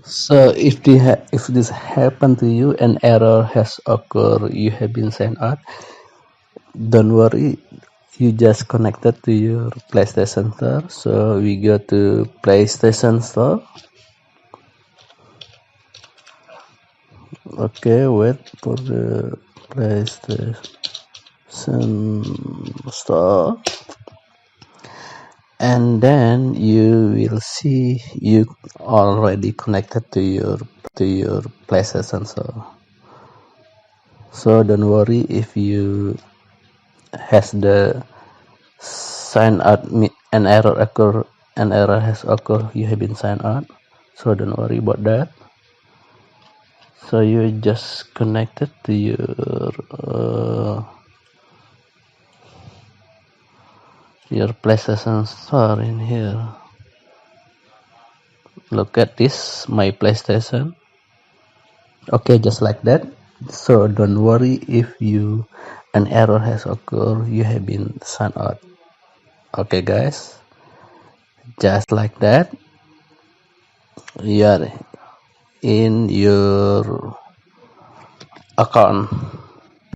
So if this happened to you, an error has occurred, you have been signed out, don't worry, you just connected to your PlayStation Store. So we go to PlayStation Store. Okay, wait for the PlayStation Store, and then you will see you already connected to your PlayStation Store. So don't worry if you has the sign out an error has occurred, you have been signed out, so don't worry about that. So you just connected to your PlayStation Store in here. Look at this, my PlayStation. Okay, just like that. So don't worry if an error has occurred, you have been signed out. Okay guys, just like that, you are in your account.